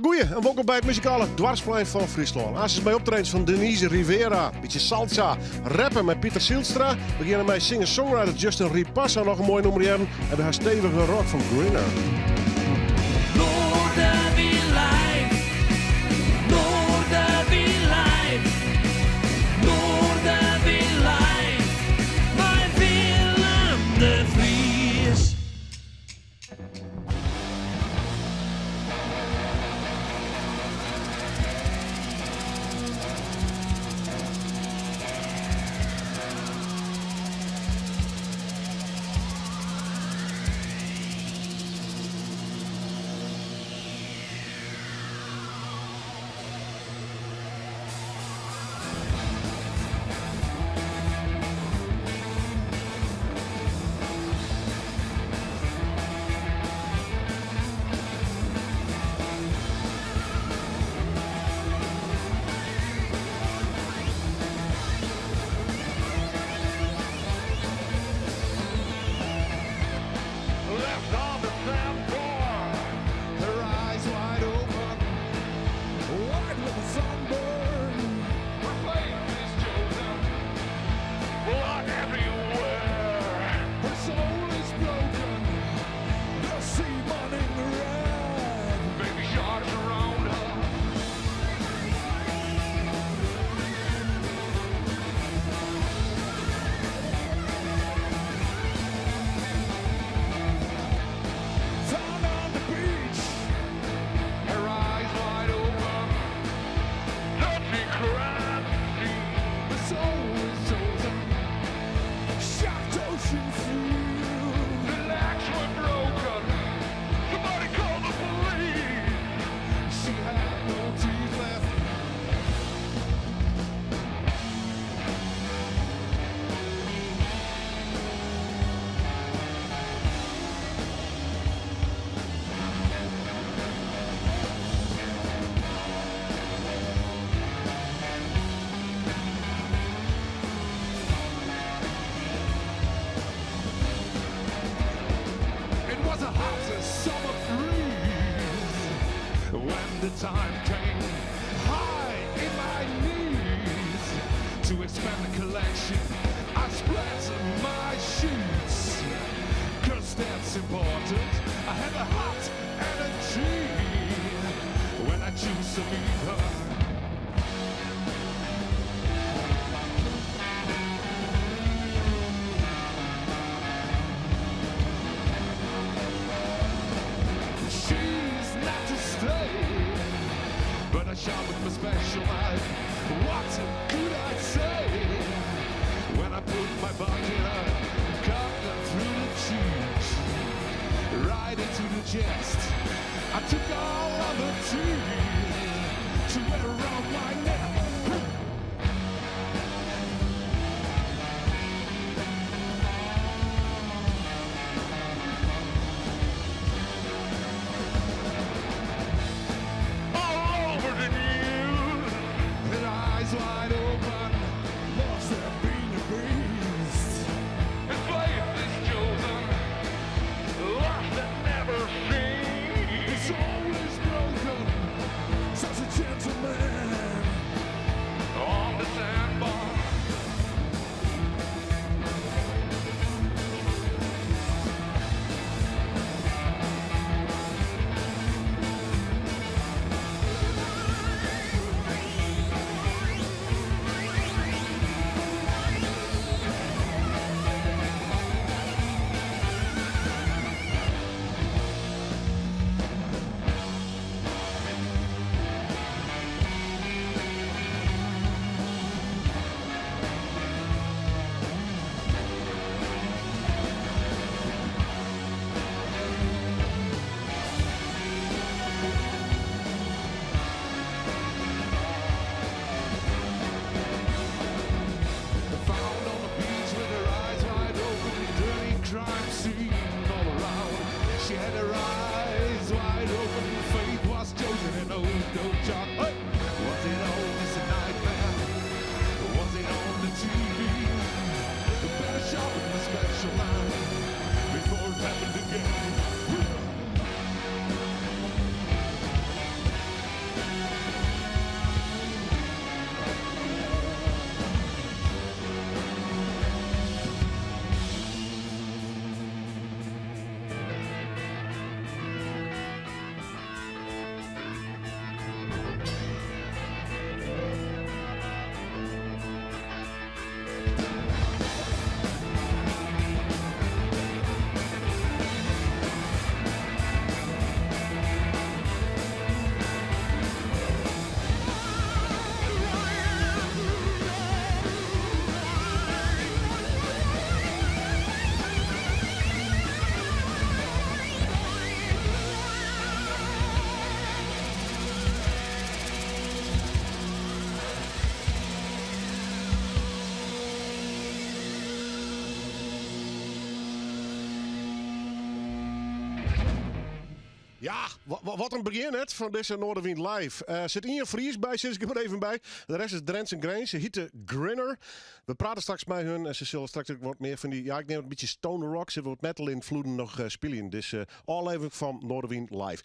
Goeie en welkom bij het muzikale dwarsplein van Friesland. Als is bij optredens van Denise Rivera, beetje salsa, rappen met Pieter Zielstra. We beginnen met singer-songwriter Justin Ripassa, nog een mooi nummer hebben. En we gaan stevige rock van Grinner. The time came high in my knees to expand the collection. I spread my sheets, cause that's important. I have a hot energy when I choose to leave her. She's not to stay, but I shot with my special knife. What could I say when I put my bucket up, cut them through the cheeks, right into the chest? I took all of the teeth to wear around my neck. Wide open, must have been a beast. His faith is chosen, lost and never seen. His soul is Ja, wat een begin het van deze Noorderwind Live. Zit Ian Fries bij, zit ik er even bij. De rest is Drents en Grains. Ze hieten Grinner. We praten straks met hun en ze zullen straks ook wat meer van die... Ja, ik neem een beetje stoner rock. Ze wat metal invloeden nog spelen. Dus aflevering van Noorderwind Live.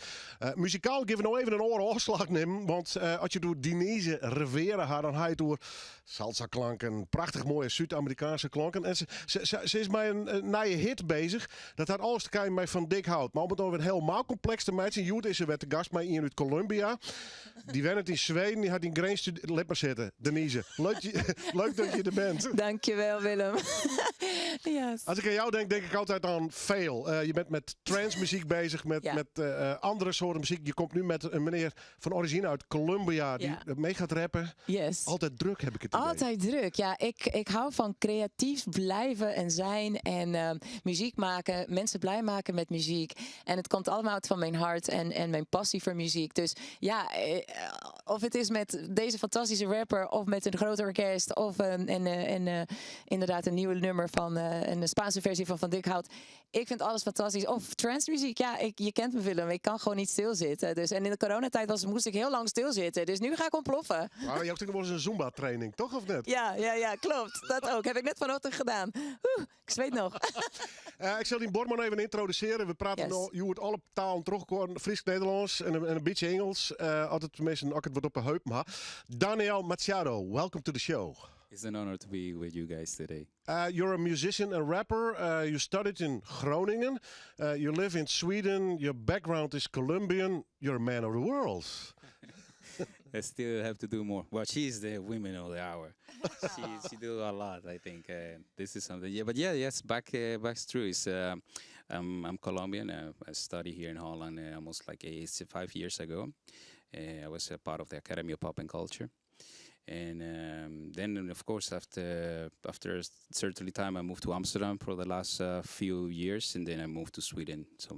Muzikaal geven we nog even een oorafslag nemen. Want als je door Denise Rivera gaat, dan ga je door salsa klanken. Prachtig mooie Zuid-Amerikaanse klanken. En ze is met een nieuwe hit bezig. Dat had alles te kijken met Van Dik Hout. Maar om het over helemaal complex te maken. Joet is er weer te gast met iemand uit Colombia. Die werkt in Zweden. Die had in Grains. Let maar zitten, Denise. Leuk dat je er bent. Dankjewel, Willem. Yes. Als ik aan jou denk ik altijd aan veel. Je bent met transmuziek bezig, met andere soorten muziek. Je komt nu met een meneer van origine uit Colombia die mee gaat rappen. Yes. Altijd druk, heb ik het idee. Altijd druk. Ja, ik hou van creatief blijven en zijn en muziek maken, mensen blij maken met muziek. En het komt allemaal uit van mijn hart en mijn passie voor muziek. Dus ja, of het is met deze fantastische rapper of met een groot orkest of inderdaad een nieuwe nummer van een Spaanse versie van Dik Hout. Ik vind alles fantastisch. Of transmuziek, ja, je kent me, Willem. Ik kan gewoon niet stilzitten. Dus, en in de coronatijd moest ik heel lang stilzitten. Dus nu ga ik ontploffen. Maar je hebt ook wel eens een Zumba-training, toch of net? Ja, klopt. Dat ook. Heb ik net vanochtend gedaan. Ik zweet nog. Ik zal die Borman even introduceren. We praten je hoort alle talen terugkomen. Fries Nederlands en een beetje Engels. Altijd tenminste ook het wordt op een heup. Maar Daniel Machado, welcome to the show. It's an honor to be with you guys today. You're a musician and rapper. You studied in Groningen. You live in Sweden. Your background is Colombian. You're a man of the world. I still have to do more. Well, she's the women of the hour. she do a lot, I think. This is something. Yeah, but yes, back's true. It's, I'm Colombian. I studied here in Holland almost like 5 years ago. I was a part of the Academy of Pop and Culture. And then, of course, after a certain time, I moved to Amsterdam for the last few years, and then I moved to Sweden. So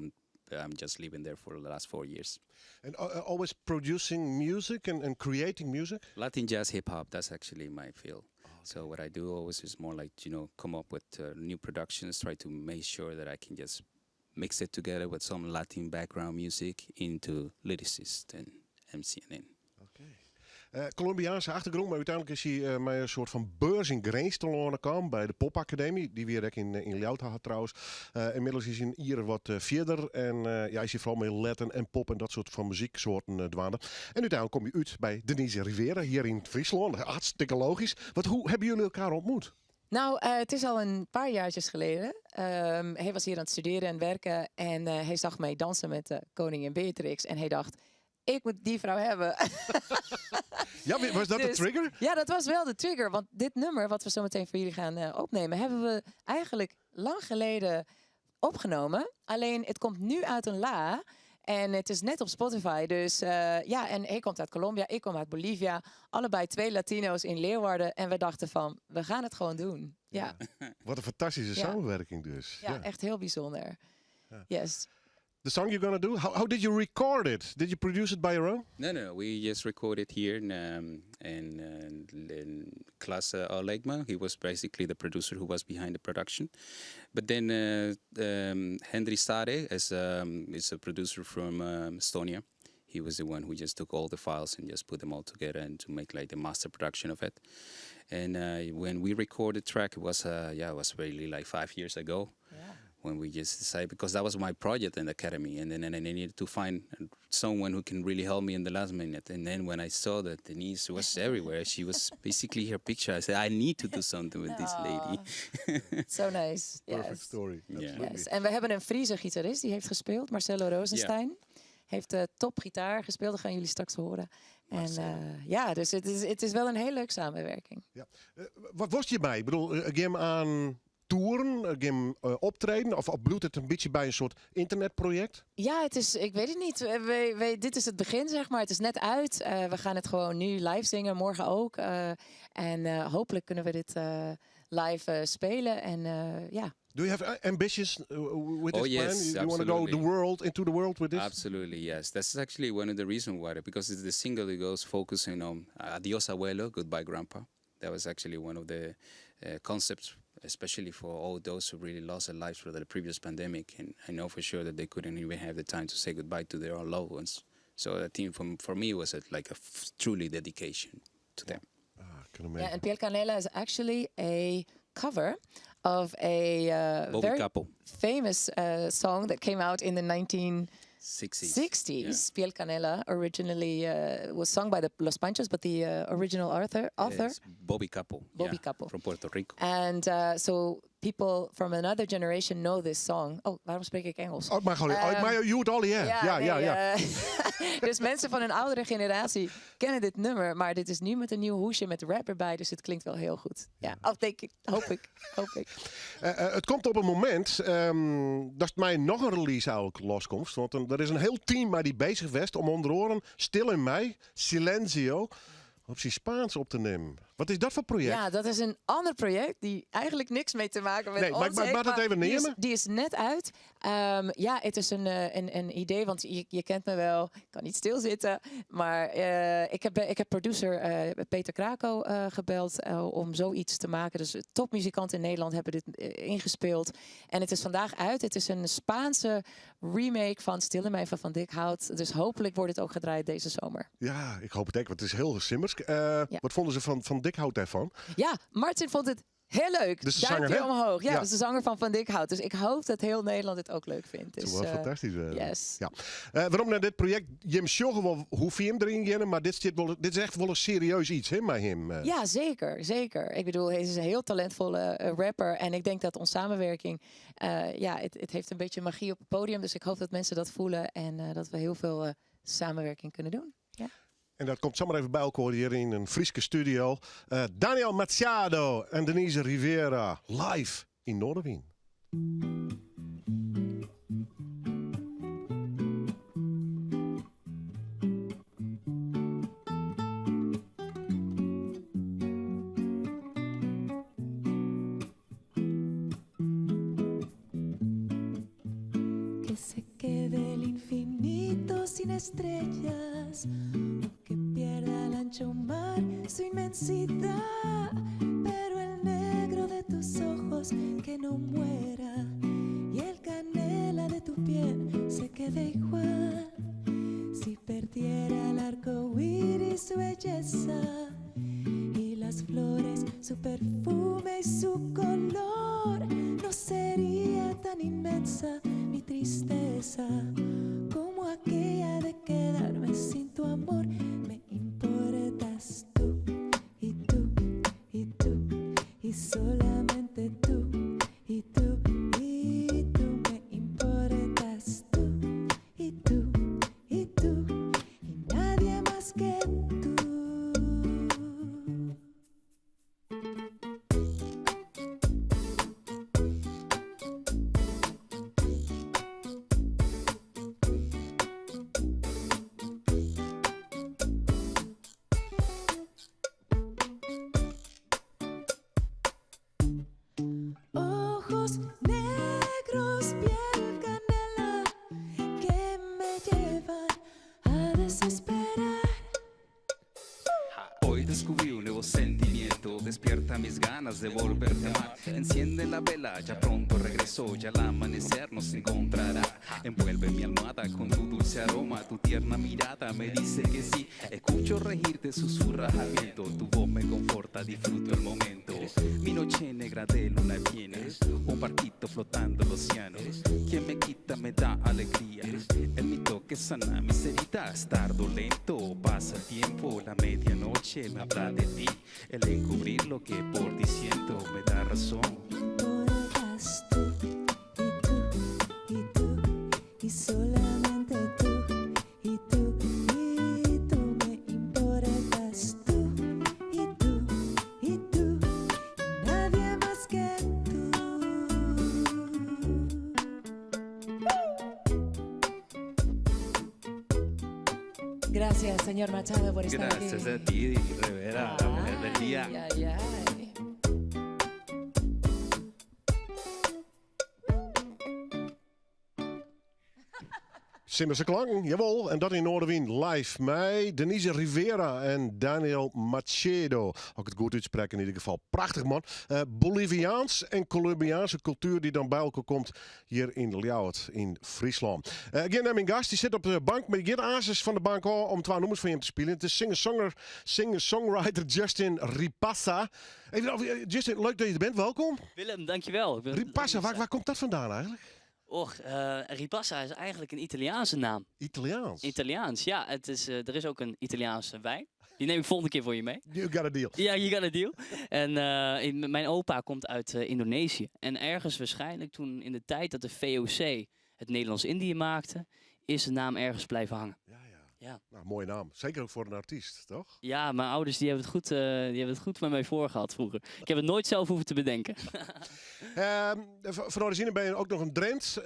I'm just living there for the last 4 years. And always producing music and creating music? Latin jazz, hip hop, that's actually my field. Oh, okay. So what I do always is more like, come up with new productions, try to make sure that I can just mix it together with some Latin background music into lyricist and MCNN. Colombiaanse achtergrond, maar uiteindelijk is hij met een soort van beurs in Grains te lonen gekomen bij de Popacademie, die weer in Ljout had trouwens. Inmiddels is hij in Ieren wat verder en is hij vooral met Latin en pop en dat soort van muzieksoorten dwaande. En uiteindelijk kom je uit bij Denise Rivera hier in Friesland. Hartstikke logisch. Hoe hebben jullie elkaar ontmoet? Nou, het is al een paar jaartjes geleden. Hij was hier aan het studeren en werken en hij zag mij dansen met koningin Beatrix en hij dacht, ik moet die vrouw hebben. Ja, was dat de trigger? Ja, dat was wel de trigger. Want dit nummer, wat we zo meteen voor jullie gaan opnemen, hebben we eigenlijk lang geleden opgenomen. Alleen, het komt nu uit een la. En het is net op Spotify. Dus en hij komt uit Colombia, ik kom uit Bolivia. Allebei 2 Latino's in Leeuwarden. En we dachten van, we gaan het gewoon doen. Ja. Wat een fantastische samenwerking dus. Ja, echt heel bijzonder. Ja. Yes. The song you're gonna do, how did you record it? Did you produce it by your own? No, we just recorded here in Klaas Olegma. He was basically the producer who was behind the production. But then Henry Stade is a producer from Estonia. He was the one who just took all the files and just put them all together and to make like the master production of it. And when we recorded the track, it was really like 5 years ago. Yeah. When we just decided, because that was my project in the academy, and then I needed to find someone who can really help me in the last minute. And then when I saw that Denise was everywhere, she was basically her picture. I said, I need to do something with this lady. So nice. Perfect story. Yes. En we hebben een Friese gitarist die heeft gespeeld, Marcelo Rosenstein. Yeah. Heeft top gitaar gespeeld, dat gaan jullie straks horen. En dus het is wel een heel leuk samenwerking. Ja. Wat was je bij? Ik bedoel, game aan toeren, optreden? Of bloedt het een beetje bij een soort internetproject? Ja, het is, ik weet het niet. Dit is het begin, zeg maar. Het is net uit. We gaan het gewoon nu live zingen, morgen ook. En hopelijk kunnen we dit live spelen. En ja. Do you have ambitions with this plan? Yes, you want to go into the world with this? Absolutely, yes. That's actually one of the reasons why. Because it's the single that goes focusing on Adios Abuelo, Goodbye Grandpa. That was actually one of the concepts especially for all those who really lost their lives for the previous pandemic. And I know for sure that they couldn't even have the time to say goodbye to their own loved ones. So that team, for me, was truly dedication to them. Ah, kunnen Yeah, and Piel Canela is actually a cover of a Bobby very Capel. famous song that came out in the 1960s. 60s. Piel Canela originally was sung by the Los Panchos, but the original author Yes, Bobby Capel. Bobby Capel. From Puerto Rico. and so people from another generation know this song. Oh, waarom spreek ik Engels? Oh, maar gewoon, maar you would all, yeah. Ja. Dus mensen van een oudere generatie kennen dit nummer, maar dit is nu met een nieuw hoesje met rap erbij, dus het klinkt wel heel goed. Ja, hoop ik. Het komt op een moment dat mij nog een release eigenlijk loskomt. Want er is een heel team maar die bezig was om onder oren Stil in Mei, Silencio, op zijn Spaans op te nemen. Wat is dat voor project? Ja, dat is een ander project die eigenlijk niks mee te maken met Nee, maar ons ik heeft, mag het even die nemen. die is net uit. Ja, het is een idee, want je kent me wel. Ik kan niet stilzitten. Maar ik heb producer Peter Krako gebeld om zoiets te maken. Dus topmuzikanten in Nederland hebben dit ingespeeld. En het is vandaag uit. Het is een Spaanse remake van Stil in Mei van Dick Hout. Dus hopelijk wordt het ook gedraaid deze zomer. Ja, ik hoop het ook, want het is heel simmers. Wat vonden ze van Dick Hout daarvan? Ja, Martin vond het heel leuk. Dus de Duimpje zanger, hè? omhoog. Ja, Ja. dat is de zanger van Dick Hout. Dus ik hoop dat heel Nederland het ook leuk vindt. Dat Dus, is wel fantastisch. yes. Ja. Waarom naar dit project? Jim Sjoggen wel hoe je hem erin gaan, maar dit is echt wel een serieus iets, hè, met hem. Ja, zeker. Ik bedoel, hij is een heel talentvolle rapper. En ik denk dat onze samenwerking, het heeft een beetje magie op het podium. Dus ik hoop dat mensen dat voelen en dat we heel veel samenwerking kunnen doen. Ja. En dat komt zomaar even bij elkaar hier in een Frieske studio. Daniel Machado en Denise Rivera live in Noorderwien. Que se quede el infinito sin estrellas, o que pierda el ancho mar su inmensidad, pero el negro de tus ojos que no muera y el canela de tu piel se quede igual. Si perdiera el arco iris su belleza y las flores su perfume y su color, no sería tan inmensa mi tristeza como aquella de quedarme sin tu amor. Me importas tú y tú y tú y solamente tú y tú y tú. Me importas tú y tú y tú y nadie más que tú. Ojos negros, piel canela, que me llevan a desesperar. Hoy descubrí un nuevo sentimiento, despierta mis ganas de volverte a amar. Enciende la vela, ya pronto regreso, ya al amanecer nos encontrará. Envuelve mi almohada con tu dulce aroma, tu tierna mirada me dice que sí. Escucho regirte, susurras al viento, tu voz me conforta, disfruto el momento. Mi noche negra de luna llena, un barquito flotando el océano. Quien me quita me da alegría, el mi toque sana mis heridas. Tardo lento, pasa el tiempo, la medianoche me habla de ti. El encubrir lo que por ti siento me da razón. Importas tú y tú y tú y solamente tú y tú y tú. Me importas tú y tú y tú y nadie más que tú. Gracias, señor Machado, por estar Gracias aquí. a ti, Rivera, la mujer del día. Ay, ay, ay. Simmerse klanken, jawel. En dat in Noorderwien live met Denise Rivera en Daniel Macedo. Ook het goed uitspreken in ieder geval. Prachtig man. Boliviaans en Colombiaanse cultuur die dan bij elkaar komt hier in Ljouwert in Friesland. Ik ga naar mijn gast, die zit op de bank. Maar die gaat aanzes van de bank om 2 nummers van hem te spelen. Het is singer-songwriter Justin Ripassa. Even, Justin, leuk dat je er bent. Welkom. Willem, dankjewel. Ripassa, waar komt dat vandaan eigenlijk? Och, Ripassa is eigenlijk een Italiaanse naam. Italiaans. Italiaans, ja. Er is ook een Italiaanse wijn. Die neem ik volgende keer voor je mee. You got a deal. Ja, you got a deal. En mijn opa komt uit Indonesië. En ergens waarschijnlijk toen in de tijd dat de VOC het Nederlands-Indië maakte, is de naam ergens blijven hangen. Ja. Nou, mooie naam. Zeker ook voor een artiest, toch? Ja, mijn ouders die hebben het goed met mij voorgehad vroeger. Ik heb het nooit zelf hoeven te bedenken. Van origine ben je ook nog een Drent.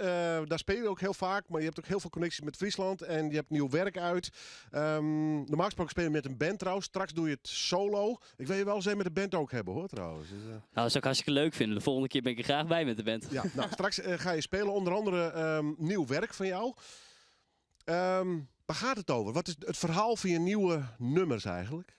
Daar speel je ook heel vaak. Maar je hebt ook heel veel connecties met Friesland. En je hebt nieuw werk uit. Normaal gesproken speel je met een band trouwens. Straks doe je het solo. Ik wil je wel eens met de band ook hebben hoor trouwens. Dus, Nou, dat zou ik hartstikke leuk vinden. De volgende keer ben ik er graag bij met de band. ja, nou, straks ga je spelen. Onder andere nieuw werk van jou. Waar gaat het over? Wat is het verhaal van je nieuwe nummers eigenlijk?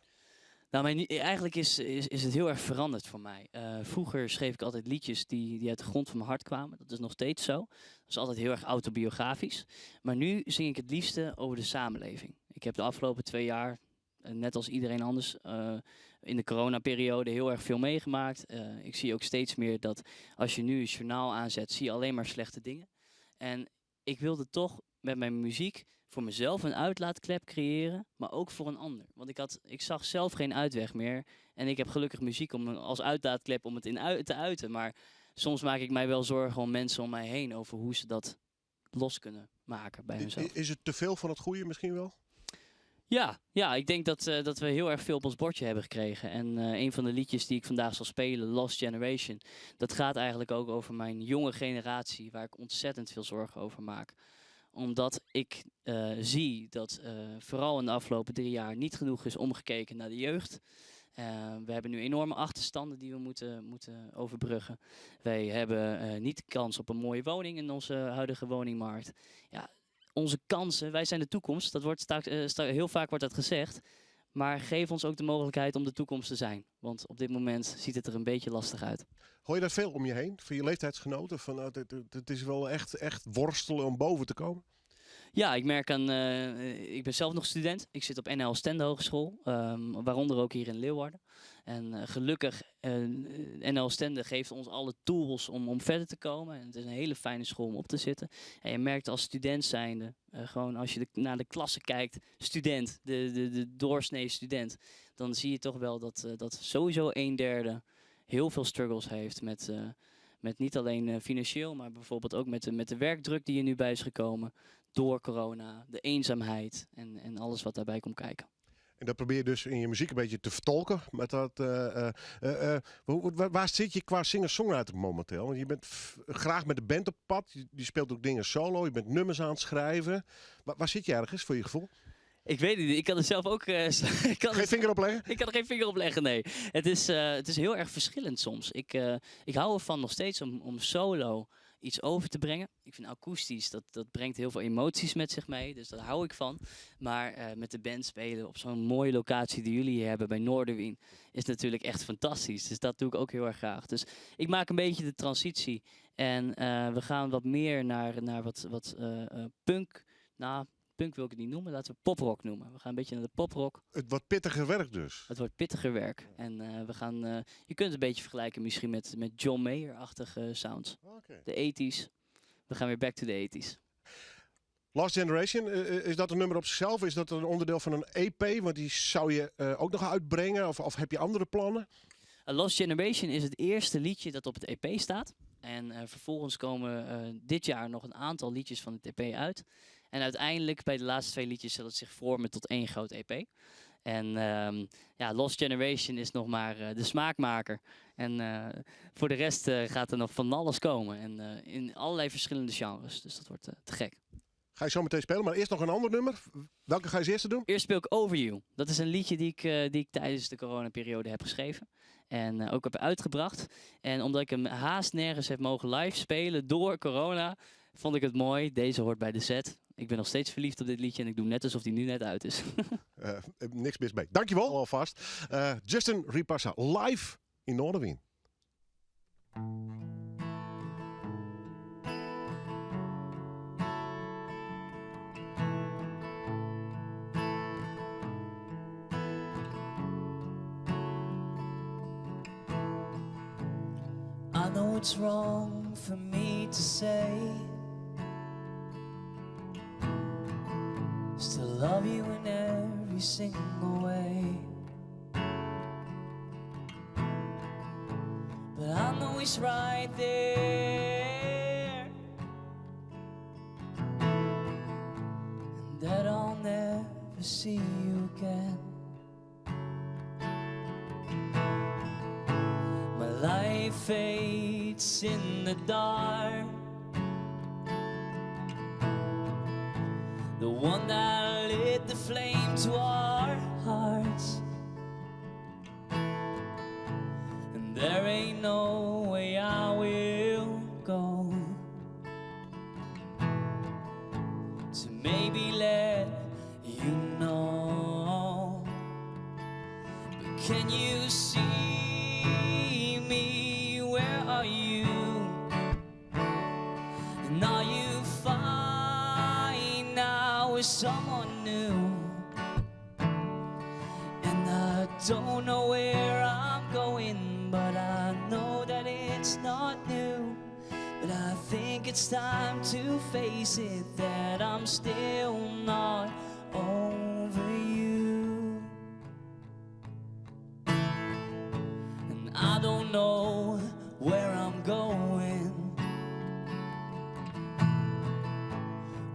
Nou, eigenlijk is het heel erg veranderd voor mij. Vroeger schreef ik altijd liedjes die uit de grond van mijn hart kwamen. Dat is nog steeds zo. Dat is altijd heel erg autobiografisch. Maar nu zing ik het liefste over de samenleving. Ik heb de afgelopen 2 jaar, net als iedereen anders, in de coronaperiode heel erg veel meegemaakt. Ik zie ook steeds meer dat als je nu een journaal aanzet, zie je alleen maar slechte dingen. En ik wilde toch met mijn muziek voor mezelf een uitlaatklep creëren, maar ook voor een ander. Want ik zag zelf geen uitweg meer. En ik heb gelukkig muziek als uitlaatklep om het te uiten. Maar soms maak ik mij wel zorgen om mensen om mij heen over hoe ze dat los kunnen maken bij hunzelf. Is het te veel van het goede misschien wel? Ja, ik denk dat we heel erg veel op ons bordje hebben gekregen. En een van de liedjes die ik vandaag zal spelen, Lost Generation, dat gaat eigenlijk ook over mijn jonge generatie, waar ik ontzettend veel zorgen over maak. Omdat ik zie dat vooral in de afgelopen 3 jaar niet genoeg is omgekeken naar de jeugd. We hebben nu enorme achterstanden die we moeten overbruggen. Wij hebben niet de kans op een mooie woning in onze huidige woningmarkt. Ja, onze kansen, wij zijn de toekomst. Dat wordt heel vaak wordt dat gezegd. Maar geef ons ook de mogelijkheid om de toekomst te zijn. Want op dit moment ziet het er een beetje lastig uit. Hoor je dat veel om je heen? Van je leeftijdsgenoten? Van, het is wel echt worstelen om boven te komen? Ja, ik merk ik ben zelf nog student. Ik zit op NL Stende Hogeschool, waaronder ook hier in Leeuwarden. En gelukkig, NL Stende geeft ons alle tools om verder te komen. En het is een hele fijne school om op te zitten. En je merkt als student zijnde, gewoon als je naar de klasse kijkt, student, de doorsnee student, dan zie je toch wel dat sowieso 1/3 heel veel struggles heeft met niet alleen financieel, maar bijvoorbeeld ook met de werkdruk die er nu bij is gekomen door corona, de eenzaamheid en alles wat daarbij komt kijken. En dat probeer je dus in je muziek een beetje te vertolken. Met dat, waar zit je qua singer-songwriter momenteel? Want je bent graag met de band op pad. Je speelt ook dingen solo. Je bent nummers aan het schrijven. Waar zit je ergens voor je gevoel? Ik weet het niet. Ik kan er zelf ook... Geen vinger op leggen? Ik kan er geen vinger op leggen, nee. Het is heel erg verschillend soms. Ik hou ervan nog steeds om solo iets over te brengen. Ik vind akoestisch, dat brengt heel veel emoties met zich mee. Dus daar hou ik van. Maar met de band spelen op zo'n mooie locatie die jullie hier hebben bij Noorderwien is natuurlijk echt fantastisch. Dus dat doe ik ook heel erg graag. Dus ik maak een beetje de transitie. En we gaan wat meer naar wat punk. Nou, punk wil ik het niet noemen, laten we poprock noemen. We gaan een beetje naar de poprock. Het wordt pittiger werk dus. Het wordt pittiger werk. En je kunt het een beetje vergelijken misschien met John Mayer-achtige sounds. Okay. De 80s. We gaan weer back to the 80s. Lost Generation, is dat een nummer op zichzelf? Is dat een onderdeel van een EP? Want die zou je ook nog uitbrengen? Of heb je andere plannen? Lost Generation is het eerste liedje dat op het EP staat. En vervolgens komen dit jaar nog een aantal liedjes van het EP uit. En uiteindelijk bij de laatste 2 liedjes zal het zich vormen tot 1 groot EP. En Lost Generation is nog maar de smaakmaker. En voor de rest gaat er nog van alles komen. En in allerlei verschillende genres. Dus dat wordt te gek. Ga je zo meteen spelen, maar eerst nog een ander nummer. Welke ga je als eerste doen? Eerst speel ik Over You. Dat is een liedje die ik tijdens de coronaperiode heb geschreven. En ook heb uitgebracht. En omdat ik hem haast nergens heb mogen live spelen door corona, vond ik het mooi. Deze hoort bij de set. ik ben nog steeds verliefd op dit liedje en ik doe net alsof die nu net uit is. Niks mis mee. Dankjewel alvast. Justin Ripassa live in Noorderwien. I know it's wrong for me to say, still love you in every single way. But I know he's right there, and that I'll never see you again. My life fades in the dark, the one that lit the flame to our hearts. And there ain't no way I will go to maybe let you know. But can you see me? Where are you? And are you fine now with someone new? And I don't know where I'm going, but I know that it's not new. But I think it's time to face it, that I'm still not over you. And I don't know where I'm going.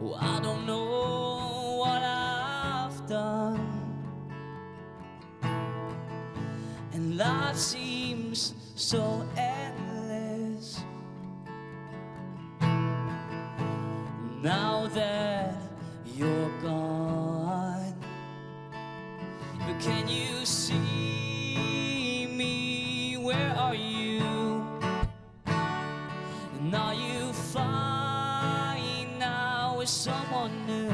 Oh, I don't know what I've done. And life seems so endless now that you're gone. But can you see me? Where are you? And are you fine now with someone new?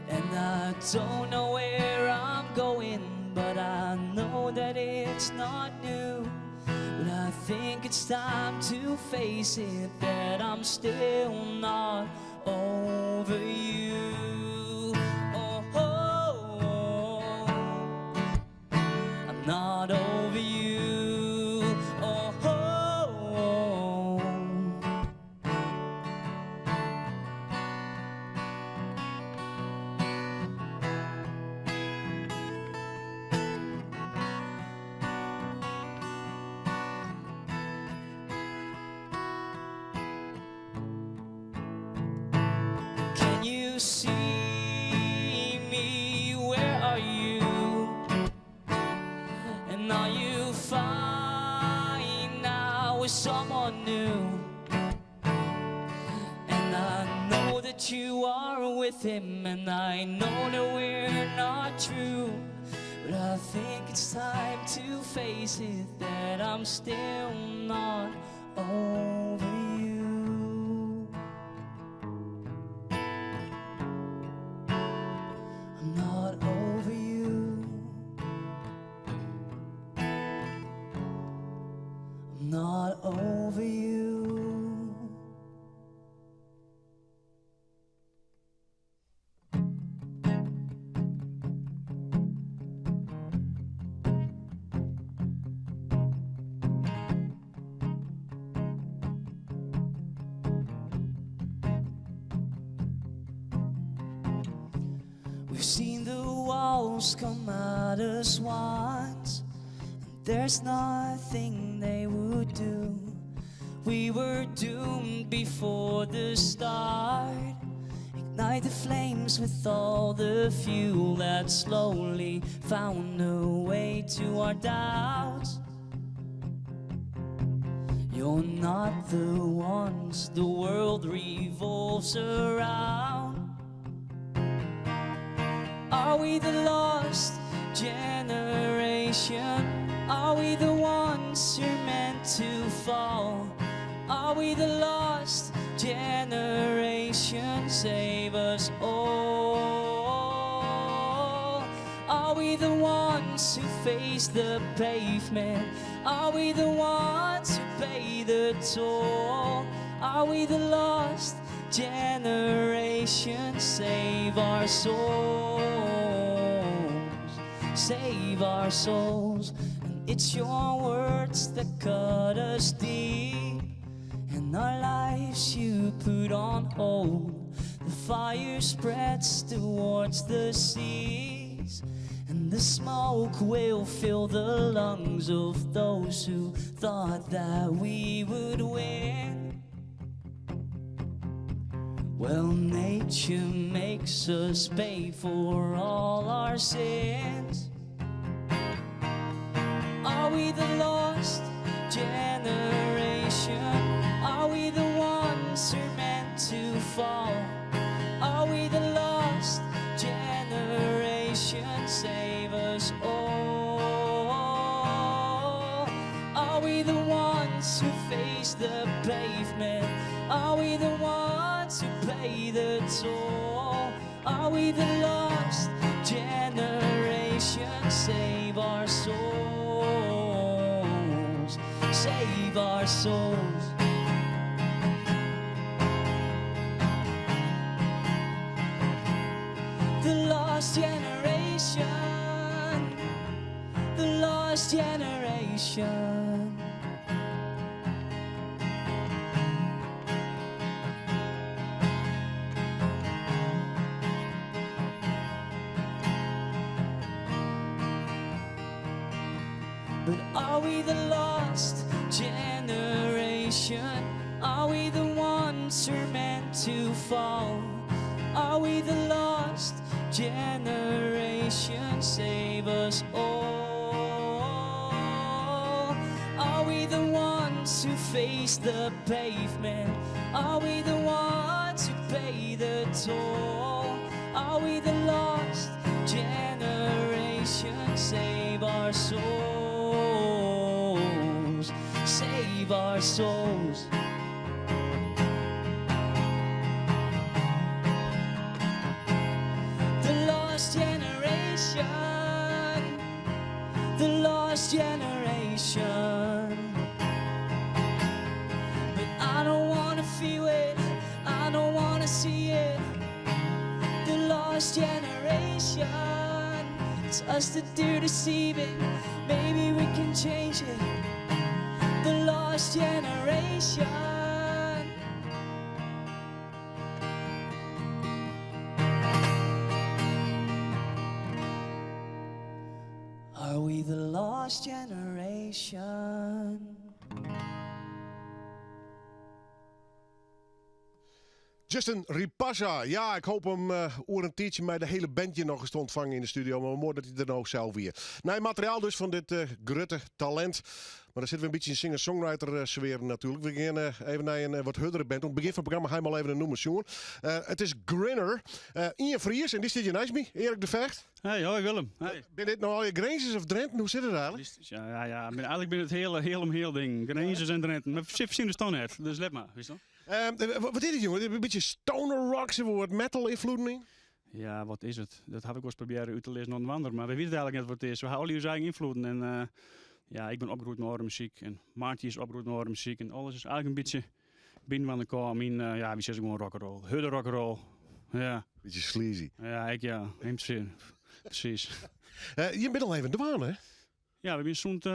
And I don't know where I'm going, but I know that it's not new. But I think it's time to face it, that I'm still not over you. Oh, oh, oh. I'm not over you. Oh, oh, oh. Can you see me? Where are you? And are you fine now with someone new? And I know that you are with him, and I know that we're not true. But I think it's time to face it, that I'm still not over you. I'm not over you. I'm not over you. We've seen the walls come out as swans, and there's nothing they would do. We were doomed before the start. Ignite the flames with all the fuel that slowly found a way to our doubts. You're not the ones the world revolves around. Are we the lost generation? Are we the ones who are meant to fall? Are we the lost generation save us all? Are we the ones who face the pavement? Are we the ones who pay the toll? Are we the lost generation? Save our souls, save our souls. And it's your words that cut us deep, and our lives you put on hold. The fire spreads towards the seas, and the smoke will fill the lungs of those who thought that we would win. Well, nature makes us pay for all our sins. Are we the lost generation? Are we the ones who are meant to fall? Are we the lost generation? Save us all. Are we the ones who face the pavement? Are we the ones who pay the toll? Are we the lost generation? Save our souls, save our souls. The lost generation, the lost generation. But are we the lost generation? Are we the ones who are meant to fall? Are we the lost generation? Save us all. Are we the ones who face the pavement? Are we the ones who pay the toll? Are we the lost generation? Save our souls, save our souls. The lost generation, the lost generation. But I don't wanna feel it, I don't wanna see it. The lost generation, it's us that do deceiving. Maybe we can change it. The lost generation. Are we the lost generation? Justin Ripassa, ja, ik hoop hem oor een tijdje met de hele bandje nog eens te ontvangen in de studio. Maar mooi dat hij er nou zelf weer. Nee, materiaal dus van dit grutte talent. Maar daar zitten we een beetje in singer-songwriter sfeer natuurlijk. We gaan even naar een wat huddere band. Op het begin van het programma ga je hem al even noemen, jongen. Het is Grinner. Ian Vries, en die zit je naast me, Erik de Vecht. Hey, hoi Willem. Hey. Ben dit nou al je Granges of Drenthe? Hoe zit het eigenlijk? Ja. Eigenlijk ben het heel ding. Granges en Drenthe. Maar verschillende staan het, dus let maar. Wist je? Wat is het, jongen? Een beetje stoner rock, ze wordt metal invloeden in? Ja, wat is het? Dat heb ik wel eens proberen uit te lezen aan de ander, maar we weten eigenlijk net wat het is. We hebben al onze eigen invloeden en ik ben opgegroeid met harde muziek en Maartje is opgegroeid met harde muziek en alles is eigenlijk een beetje binnen van elkaar. Wie zegt gewoon rock'n'roll, hudde rock'n'roll. Ja. Beetje sleazy. Ja, precies. Je bent al even de baan, hè? Ja, we zijn zo'n,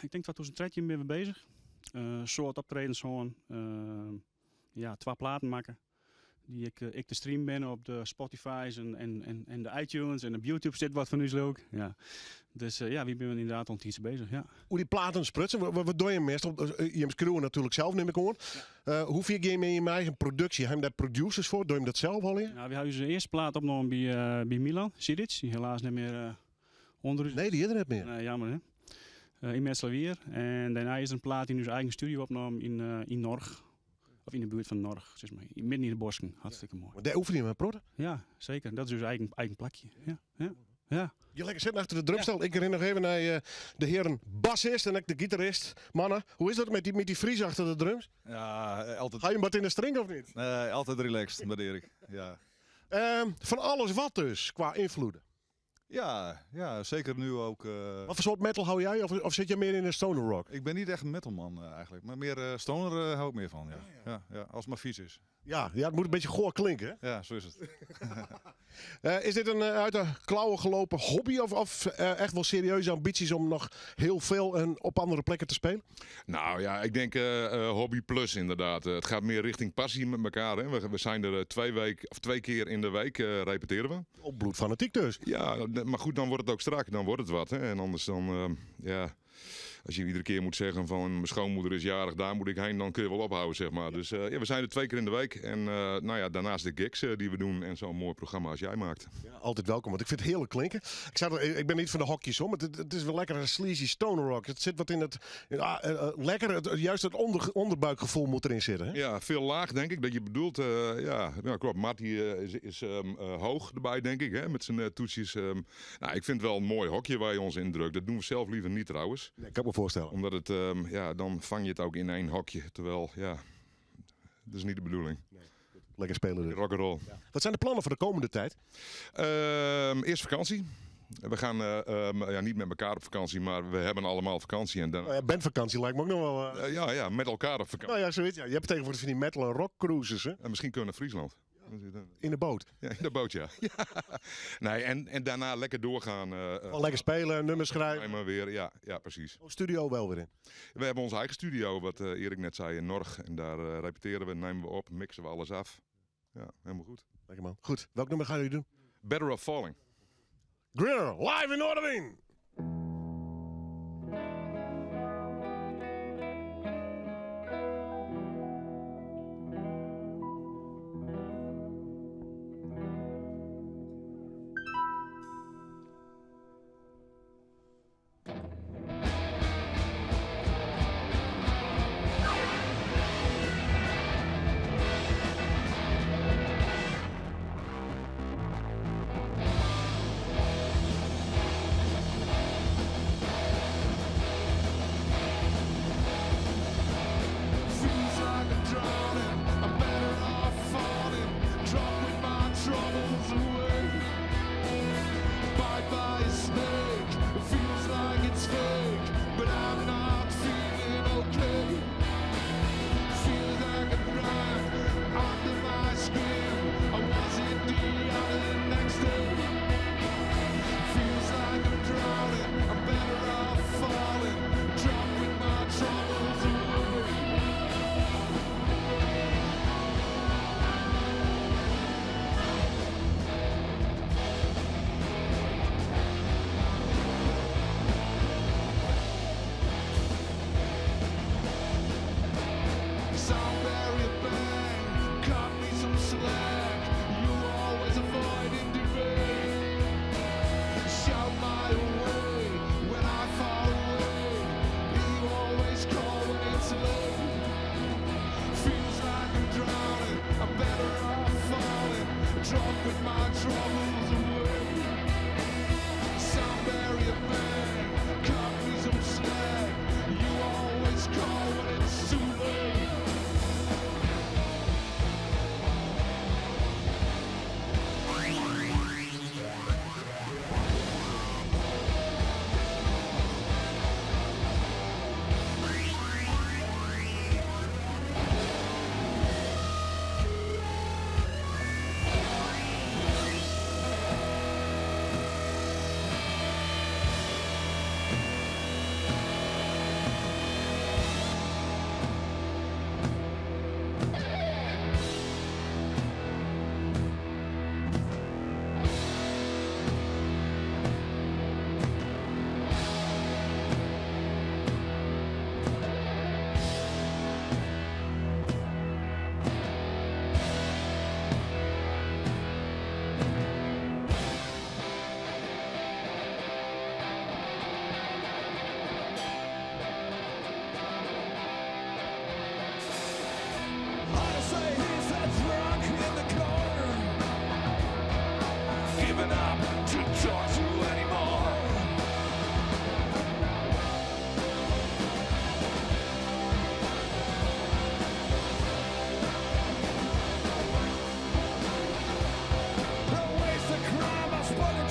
ik denk 2013 ben we bezig. Soort optredens gewoon. 2 platen maken. Die ik de stream ben op de Spotify's en de iTunes en op YouTube zit wat van u leuk. Ja. Dus wie ben we inderdaad al iets bezig. Ja. Hoe die platen sprutsen, wat doe je meestal? Je hebt crew natuurlijk zelf, neem ik aan. Hoeveel ga je mee in je eigen productie? Heb je daar producers voor? Doe je dat zelf al in? Ja, we hebben onze eerste plaat opgenomen bij Milan Siric, die helaas niet meer onder is. Nee, die is er niet meer. Jammer hè. In Messelwier. En daarna is er een plaat in onze eigen studio opgenomen in Norg. Of in de buurt van Norg, zeg maar. Midden in de bosken. Hartstikke mooi. Maar daar oefen je met protten? Ja, zeker. Dat is dus eigen plakje. Ja. Ja. Je lekker zitten achter de drumstel. Ik herinner nog even naar de heren bassist en ook de gitarist. Mannen, hoe is dat met die Fries achter de drums? Ja, altijd, Ga je hem wat in de string of niet? altijd relaxed met Erik. Ja. Van alles wat dus, qua invloeden. Ja, zeker nu ook. Wat voor soort metal hou jij? Of zit je meer in de stoner rock? Ik ben niet echt een metalman eigenlijk, maar meer stoner hou ik meer van. Ja, als het maar vies is. Ja, het moet een beetje goor klinken. Hè? Ja, zo is het. Is dit een uit de klauwen gelopen hobby of echt wel serieuze ambities om nog heel veel en op andere plekken te spelen? Nou ja, ik denk hobby plus inderdaad. Het gaat meer richting passie met elkaar. Hè. We zijn er 2 keer in de week repeteren we. Op bloedfanatiek dus. Ja, maar goed, dan wordt het ook strak. Dan wordt het wat. Hè. En anders dan, als je iedere keer moet zeggen van mijn schoonmoeder is jarig, daar moet ik heen, dan kun je wel ophouden, zeg maar. Dus we zijn er 2 keer in de week. En daarnaast de gigs die we doen en zo'n mooi programma als jij maakt. Ja, altijd welkom, want ik vind het heerlijk klinken. Ik ben niet van de hokjes hoor, maar het is wel lekker een sleazy stoner rock. Het zit wat in het, lekker, juist het onderbuikgevoel moet erin zitten. Hè? Ja, veel laag denk ik, dat je bedoelt. Klopt. Marty is hoog erbij denk ik, hè, met zijn toetsjes. Ik vind het wel een mooi hokje waar je ons indrukt. Dat doen we zelf liever niet trouwens. Nee, ik kan me voorstellen. Omdat het, dan vang je het ook in 1 hokje. Terwijl, dat is niet de bedoeling. Nee, lekker spelen dus. Rock'n'roll. Ja. Wat zijn de plannen voor de komende tijd? Eerst vakantie. We gaan niet met elkaar op vakantie, maar we hebben allemaal vakantie. En dan... bandvakantie lijkt me ook nog wel... met elkaar op vakantie. Nou ja, zoiets. Ja. Je hebt tegenwoordig van die metal en rock cruises, hè? En misschien kunnen we naar Friesland. In de boot? Ja, in de boot, ja. Nee, en daarna lekker doorgaan. Lekker spelen, nummers schrijven. Maar weer, ja, precies. Studio wel weer in? We hebben onze eigen studio, wat Erik net zei, in Norg. En daar repeteren we, nemen we op, mixen we alles af. Ja, helemaal goed. Lekker man. Goed, welk nummer gaan jullie doen? Better Off Falling. Grinner, live in Noorderwien!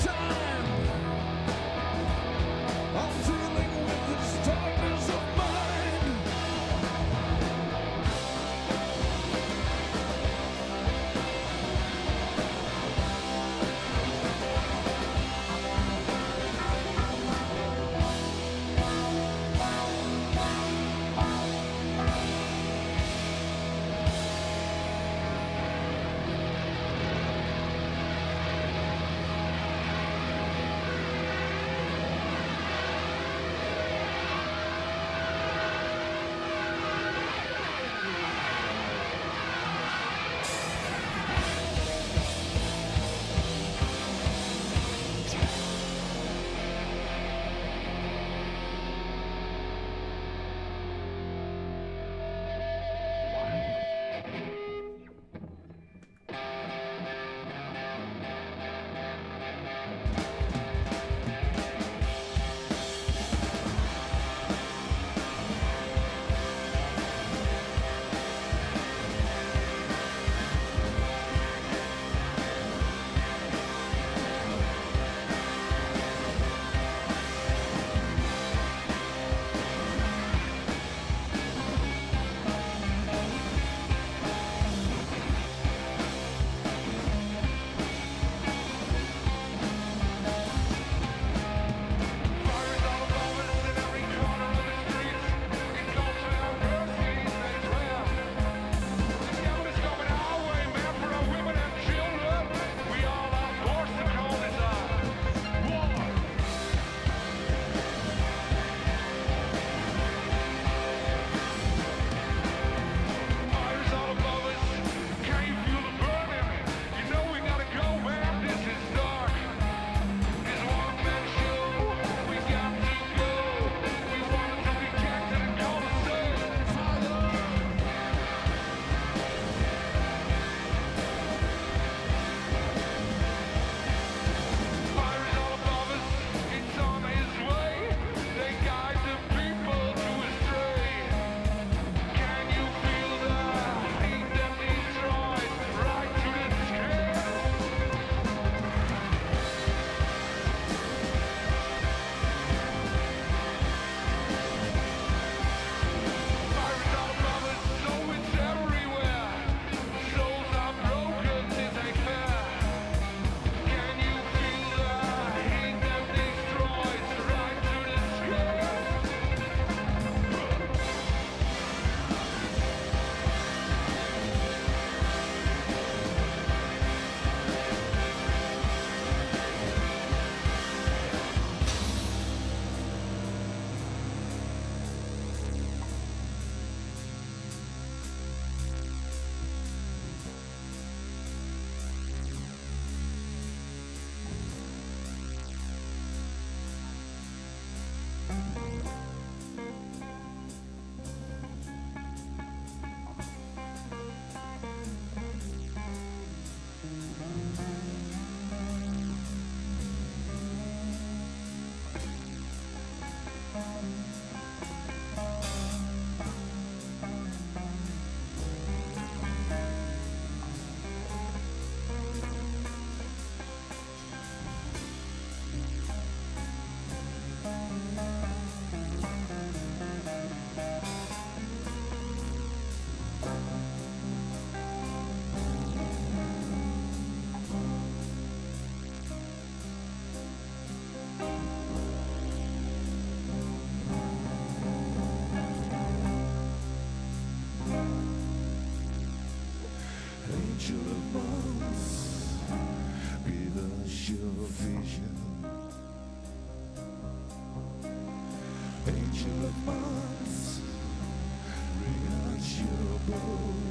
time. I'm dealing with this darkness of mine. Angel of Mars, bring out your bows.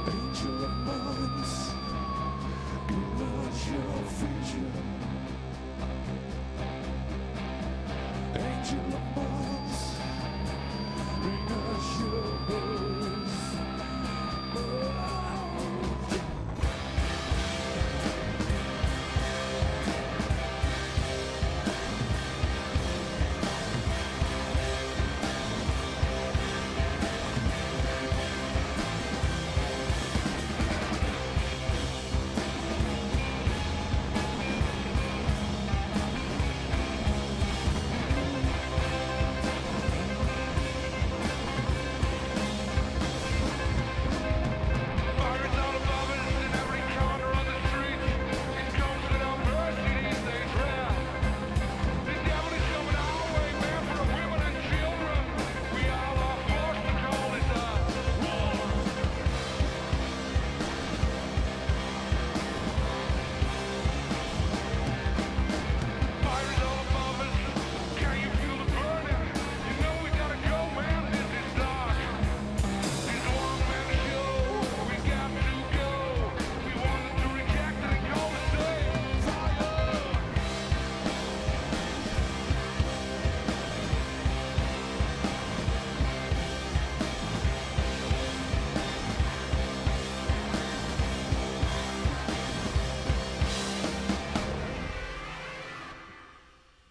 Angel of months, give us your future. Angel of months, bring us your birth.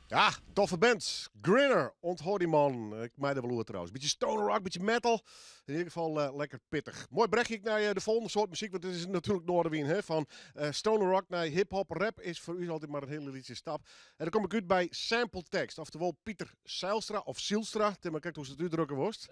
Ja, toffe band. Grinner, onthoud die man. Ik mij er wel hoe trouwens. Beetje stoner rock, beetje metal. In ieder geval lekker pittig. Mooi brechtje ik naar de volgende soort muziek, want het is natuurlijk Noorderwien. Hè? Van stoner rock naar hip-hop, rap is voor u altijd maar een hele liedje stap. En dan kom ik uit bij Sample Text, oftewel Pieter Zijlstra of Zielstra. Tim maar kijk hoe ze het uitdrukken wordt.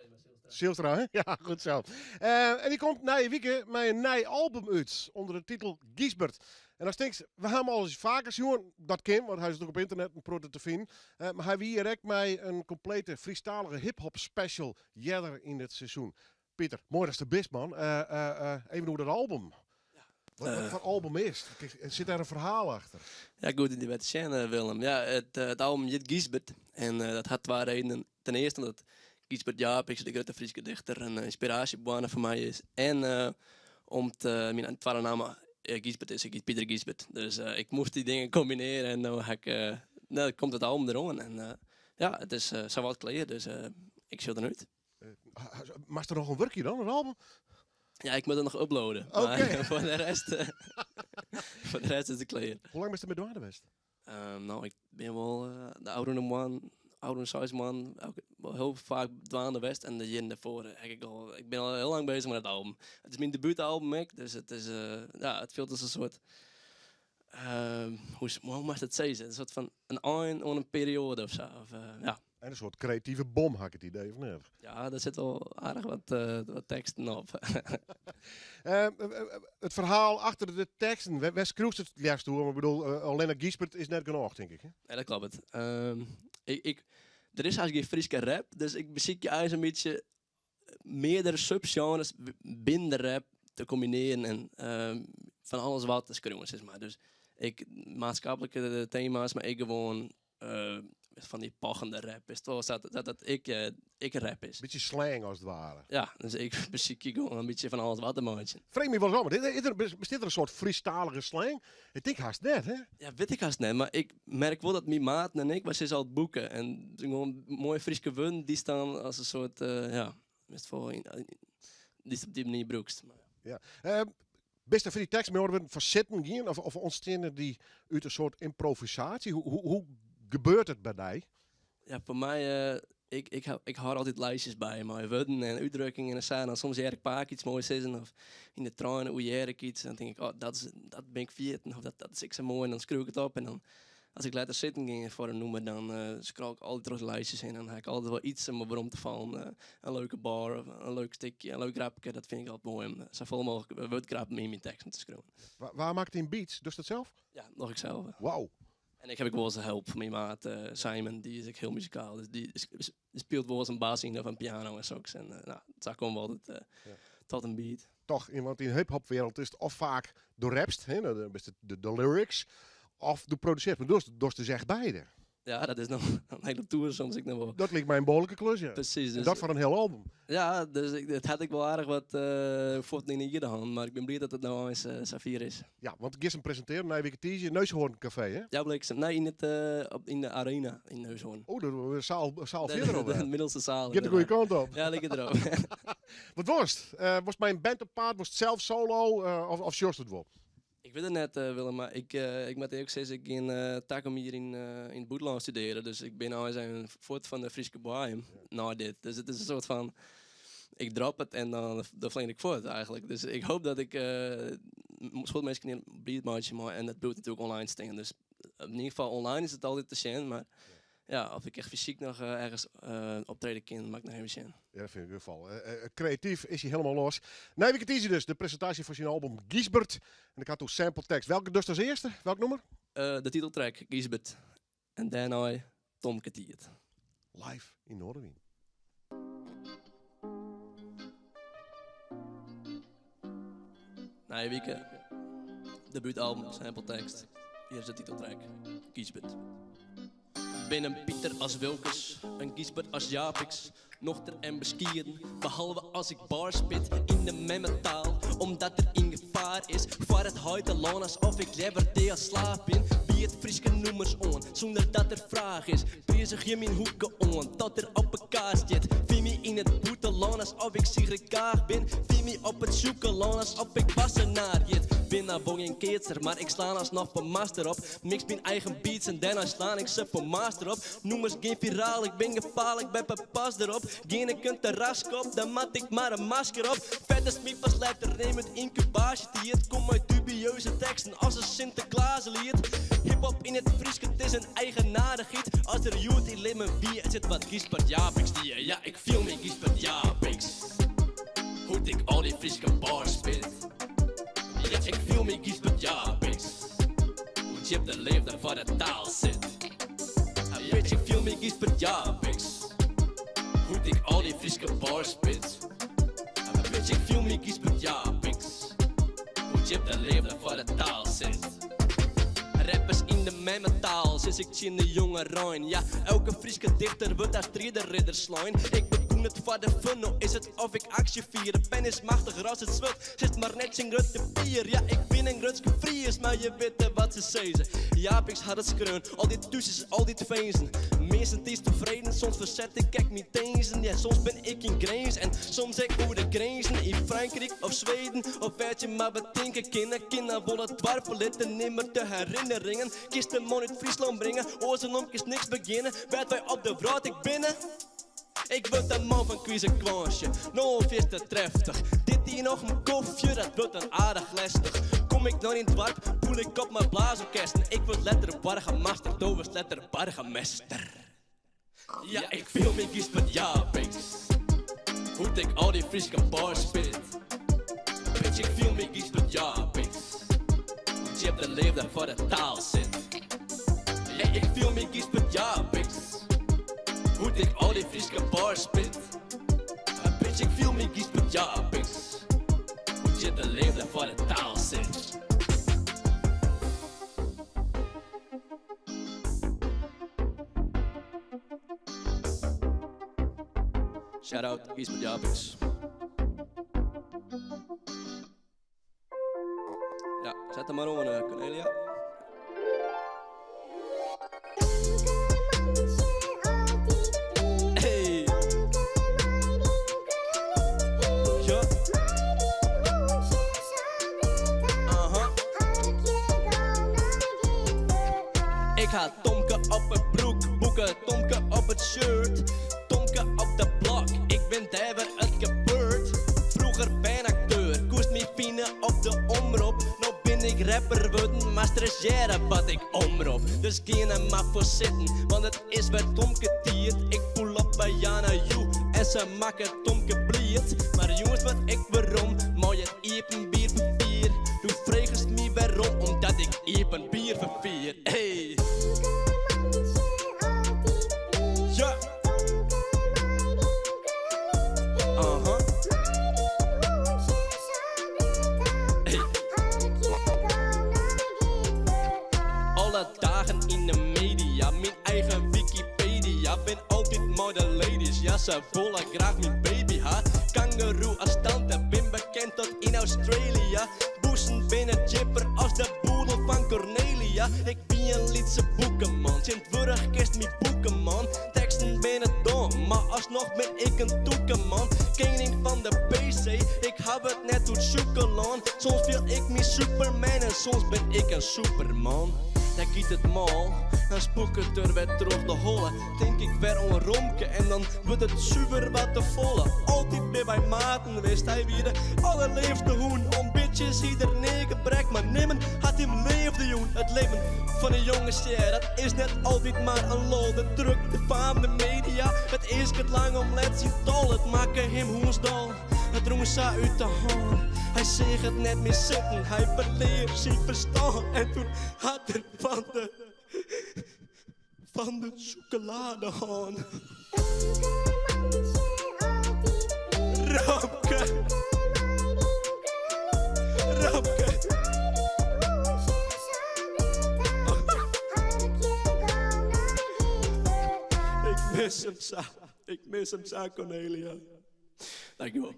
Zielstra, hè? Ja, goed zo. En die komt na je weekend met een nieuw album uit onder de titel Giesbert. En als denkt, we hebben al eens vaker zien, dat kan, want hij is ook op internet een product te vinden. Maar hij wie direct met een complete freestylige hip-hop special jeder in dit seizoen. Pieter, mooi dat is de best man. Even hoe dat album. Wat voor album is het? Kijk, zit daar een verhaal achter? Ja, goed in die wet zijn, Willem. Ja, het album heet Giesbert. En dat had twee redenen. Ten eerste omdat Giesbert Jaap, de grote Friese dichter, een inspiratiebron voor mij is. En omdat mijn tweede naam Giesbert is, ik heet Pieter Giesbert. Dus ik moest die dingen combineren en nou komt het album erom. En ja, het is zo wat klaar, dus ik zie er uit. Maar er nog een werkje dan, een album? Ja, ik moet het nog uploaden. Oké. Maar voor de rest is het klaar. Hoe lang ben je met Dwaarde geweest? Nou, ik ben wel de oude man, oude size-man, wel heel vaak dwaande west en de jaren daarvoor. Ik ben al heel lang bezig met het album. Het is mijn debuutalbum, dus het is, ja, het voelt als een soort, hoe mag het zeggen? Een soort van een eind aan een periode of zo. Of, ja. En een soort creatieve bom, had ik het idee van net. Ja, daar zit wel aardig wat teksten op. Het verhaal achter de teksten, waar schreeuwt het juist toe? Ik bedoel, alleen Giesbert is net genoeg, denk ik. Hè? Ja, dat klopt. Er is eigenlijk geen Friese rap, dus ik beziek je eigenlijk een beetje meerdere subgenres binnen de rap te combineren en van alles wat te schreeuwen, zeg maar. Dus maatschappelijke thema's, maar ik gewoon van die pochende rap is toch dat ik rap is. Beetje slang als het ware. Ja, dus ik beziek je gewoon een beetje van alles wat een maatje. Vreemd me wel zo, maar bestaat er een soort freestylige slang? Ik denk haast net, hè? Ja, weet ik haast net, maar ik merk wel dat mijn maat en ik, was ze al het boeken. En gewoon mooie Friese wun, die staan als een soort, ja, is voor die op die manier broekst. Ja. Beste voor die tekst, maar worden we van zitten gaan of ontstaan die uit een soort improvisatie? Hoe gebeurt het bij mij? Ja, voor mij, ik hou altijd lijstjes bij me. Woorden en uitdrukkingen en zo. En soms ik paar iets moois zeggen of in de trein hoe ik iets. En dan denk ik, oh, dat ben ik viert. Of dat is ik zo mooi. En dan schreeuw ik het op. En dan, als ik later zitten ging voor een noemer, dan scroll ik altijd door de lijstjes in. En dan heb ik altijd wel iets om waarom te vallen. Een leuke bar, of een leuk stukje, een leuk grapje. Dat vind ik altijd mooi om zoveel mogelijk woordgrappen in mijn tekst te schreeuwen. Waar maakt hij een beats? Dus dat zelf? Ja, nog ik zelf. Wauw. En ik heb ook wel eens hulp van mijn maat Simon, die is ook heel muzikaal. Dus die speelt wel eens een bas in of een piano en zo. En nou, het komt wel tot een beat. Toch, iemand in de hip-hop wereld is het of vaak door rapst, hè, de lyrics, of de produceert. Maar dus te zeggen beide. Ja, dat is nog een hele tour soms. Ik nog wel. Dat lijkt mij een behoorlijke klus, ja. Precies. En Dus, dat voor een heel album. ja, dus dat had ik wel aardig wat voort in ieder hand. Maar ik ben blij dat het nou eens Safir is. Ja, want ik ga hem presenteren na Wikipedia in Neushoorn Café, hè? Ja, bleek ze. Nee, in de arena in Neushoorn. Oh, de zaal verder De over. middelste zaal. Get de goede kant op. Ja, lekker erop. Wat was het? Was het bij een band op paard? Was het zelf solo? Of just het wel? Ik weet het net, Willem, maar ik moet ook zeggen, ik in Takom hier in het Boetland studeren. Dus ik ben nou eens een voort van de Friese Boheim na dit. Dus het is een soort van, ik drop het en dan vlieg ik voort eigenlijk. Dus ik hoop dat ik soort mensen een beat maatje maar en dat doet natuurlijk online staan. Dus in ieder geval online is het altijd te zien, maar ja, of ik echt fysiek nog ergens optreden kan, maakt nog even zin. Ja, dat vind ik in ieder geval. Creatief is hij helemaal los. Nee, Wikipedia dus. De presentatie van zijn album Giesbert. En ik had toen sample tekst. Welke dus als eerste? Welk nummer? De titeltrack, Giesbert. En daarna Tom Ketiert. Live in Noorderwien. Nee, Wieke. Debuutalbum, sample tekst. Hier is de titeltrack, Giesbert. Ben een Pieter als Wilkes, een Giesbert als Japix. Nochter en beskieren, behalve als ik bar spit in de memmetaal. Omdat er in gevaar is, voor het huid lang alsof ik liever deel slaap in. Wie het Frieske noemers on, zonder dat er vraag is. Bezig je mijn hoeken on, tot er op elkaar zit. Vind me in het boeteland alsof ik sigrekaag ben. Vind me op het zoekenland alsof ik wassenaar jit. Ben naar Bong en Keetser, maar ik sla alsnog voor master op. Mix mijn eigen beats en daarna sla ik ze voor master op. Noemers geen viraal, ik ben gevaarlijk, ben pas erop. Geen kunt de rask op, dan mat ik maar een masker op. Verder smie pas letter, neem het incubatietijd. Kom uit dubieuze teksten als een Sinterklaaslied. Hip-hop in het Fries, het is een eigenaardigheid. Als er youth in limmen bier, zit wat Giesbert Japix die. Ja, ik viel me Giesbert Japix. Hoe ik al die Friese bars spit. Ja, ik viel me Giesbert Japix. Hoe Chip de leefde voor de taal zit. Bitch, ik viel me Giesbert Japix. Hoe ik al die Friese bars spit. Bitch, ik viel me Giesbert Japix. Hoe Chip de leefde voor de taal zit. Rappers in de memmetaal, sinds ik in de jonge Rijn. Ja, elke Frieske dichter wordt als ridder slijn. Ik bedoel het voor de funnel, is het of ik actie vier. De pen is machtiger als het zwart, zit maar net zijn grote bier. Ja, ik ben een grutske Fries, maar je weet wat ze zeggen. Japix had het skreun, al die tussen, al die feesten. Meestal is tevreden, soms verzet ik kijk niet tezen. Ja, soms ben ik in Grains en soms ik over de grenzen. In Frankrijk of Zweden, of weet je maar bedenken. Kinderen willen dwarpelen, nimmer te herinneringen. Kist de man uit Friesland brengen, oorzelomkjes niks beginnen. Werd wij op de wraad ik binnen? Ik word een man van quiz en kwansje, no is te treftig. Dit hier nog een kofje, dat wordt een aardig lastig. Kom ik nou in het dorp, poel ik op mijn blaasorkesten. Ik word letter burgemeester, Tovers letter burgemeester. Ja, ik viel me Giesbert Japix. Hoe ik al die Friese bars spit. Bitch, ik viel me Giesbert Japix. Hoe Chip de leefde voor de taal zit. Hey, ik viel me Giesbert Japix. Hoe ik al die Friese bars spit. Bitch, ik viel me Giesbert Japix. Hoe Chip de leefde voor de taal zit. Shout out Giesbert Japix. Ja, zet hem maar on, Cornelia. Hey! Ja. Aha. Ik had Tomke op het broek, boeken Tomke op het shirt. Tomke op de blok, ik ben daar waar het gebeurt. Vroeger ben acteur, koest me fine op de omroep. Nou ben ik rapper worden, maar stagiaire wat ik omroep. Dus geen er maar voor zitten, want het is waar Tomke tiert. Ik poel op bij Jana Joe en ze maken Tomke bliert. Maar jongens, wat ik waarom, mooi het even bier vervier. Doe vregens me waarom, omdat ik even bier vervier. Hey! Ja! Aha. Hey. Alle dagen in de media, mijn eigen dat ze volle graag mijn baby had. Kangaroo als tante, ben bekend tot in Australia. Boesen binnen jipper als de boedel van Cornelia. Ik ben een liedse boekenman, sinds vorig kerst mijn boekenman. Teksten binnen dom, maar alsnog ben ik een toekenman. Koning van de PC, ik heb het net door zoeken. Soms viel ik me Superman en soms ben ik een Superman. Dan giet het mal, dan spook het er weer terug de holle. Denk ik weer om een romke en dan wordt het zuiver wat te volle. Altijd bij bij maten wist hij weer de allerleefste hoen. Om bitches ieder neergebrek, maar nimmen had hem leefde joen. Het leven van een jonge ster, dat is net altijd maar een lol. De druk, de faam, de media, het is het lang om let zien tol. Het maken hem hoensdal, het drong ze uit de hand. Hij zegt het net meer zitten, hij verleert zijn verstand. En toen had het van de chocoladehaan. Ramke. Ik mis hem zo, Cornelia. Dankjewel.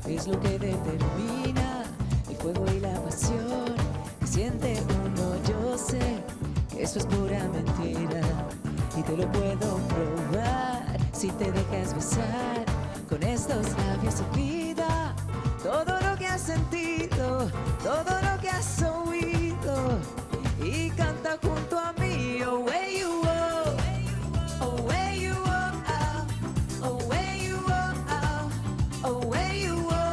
Es lo que determina el fuego y la pasión que siente uno. Yo sé que eso es pura mentira y te lo puedo probar si te dejas besar con estos labios de vida. Todo lo que has sentido, todo lo que has oído y canta junto a mí. Oh, where you are, oh, where you are, oh, where you are, oh, where you are.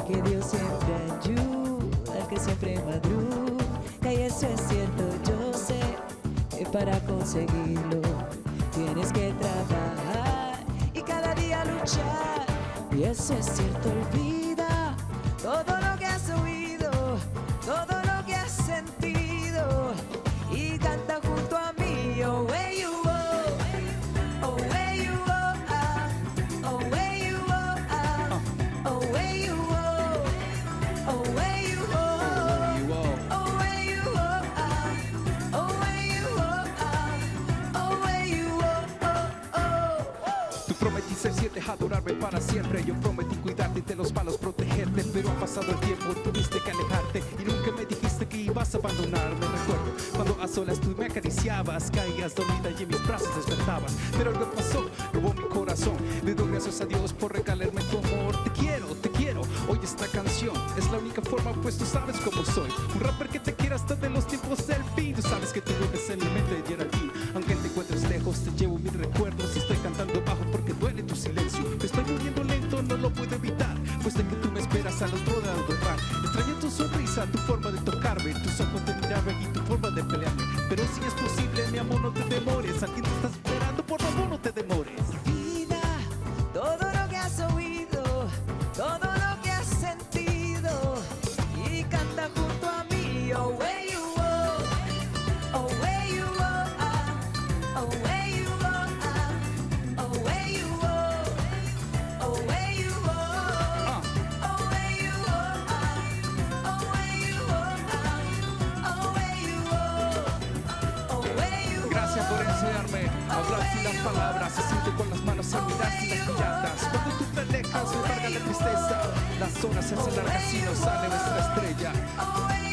Que Dios siempre ayuda al que siempre madruga. Y eso es cierto, yo sé que para conseguirlo tienes que trabajar y cada día luchar. Y eso es cierto, olvida todo lo que has oído, todo lo que has sentido y canta junto a mí. Oh, where you are, oh, where you are, oh, where you are, oh, where you are. Adorarme para siempre, yo prometí cuidarte y de los malos protegerte, pero ha pasado el tiempo, tuviste que alejarte y nunca me dijiste que ibas a abandonarme. Recuerdo cuando a solas tú me acariciabas, caías dormida y en mis brazos despertabas, pero algo pasó, robó mi corazón. Le doy gracias a Dios por regalarme tu amor. Te quiero, hoy esta canción es la única forma, pues tú sabes cómo soy, un rapper que te quiere hasta de los tiempos del fin. Tú sabes que tú vives en mi mente de Geraldine, aunque te encuentres lejos te llevo mis recuerdos y estoy cantando bajo porque duele tu silencio. Me estoy muriendo lento, no lo puedo evitar, pues de que tú me esperas al otro lado del mar. Extraño tu sonrisa, tu forma de tocarme, tus ojos de mirarme y tu forma de pelearme. Pero si es posible, mi amor, no te demores, alguien te está esperando, por favor no te demores. Vida, todo lo que has oído, todo lo que has sentido y canta junto a mí. Oh, where you are, oh, where you are, oh, where you are, oh, where you are, oh, where you are, oh, where you are, oh, where you are, oh, where you are, oh, where you are. Gracias por enseñarme a hablar sin las palabras, se siente con las manos a mirar sin las miradas. Cuando tú te alejas me carga la tristeza, las horas se hacen largas y no sale nuestra estrella.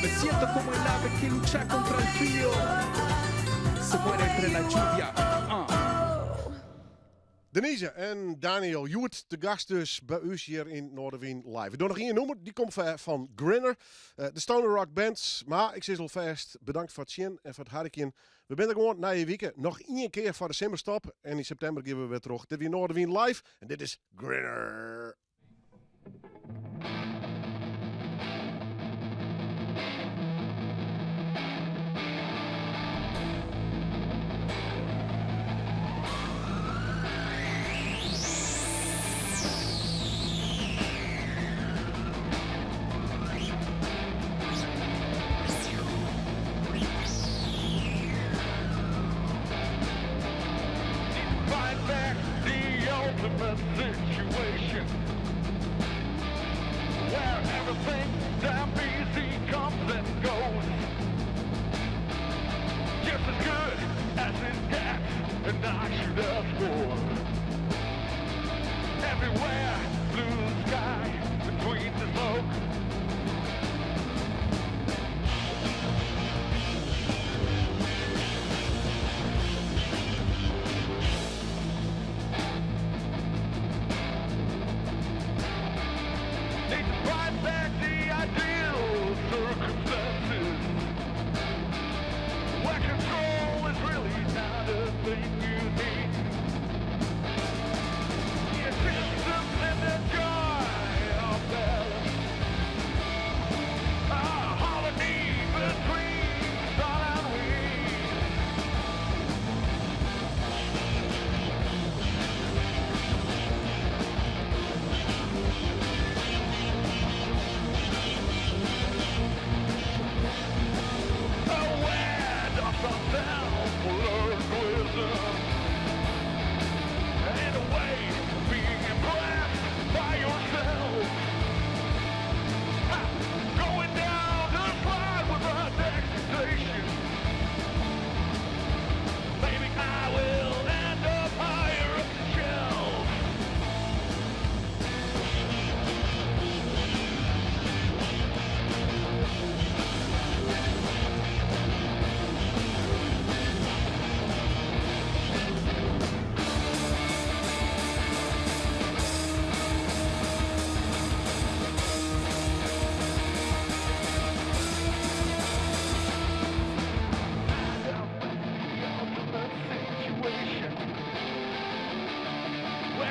Me siento como el ave que lucha contra el frío, se muere entre la lluvia. Denise en Daniel Joert, de gast dus bij ons hier in Noorderwien Live. We doen nog één nummer, die komt van Grinner, de Stoner Rock Band. Maar ik zeg al vast, bedankt voor het zien en voor het harkje. We zijn er gewoon na je weekend nog één keer voor de decemberstop. En in september geven we weer terug. Dit is Noorderwien Live en dit is Grinner.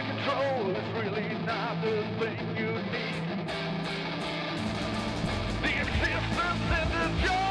control is really not the thing you need. The existence in this joy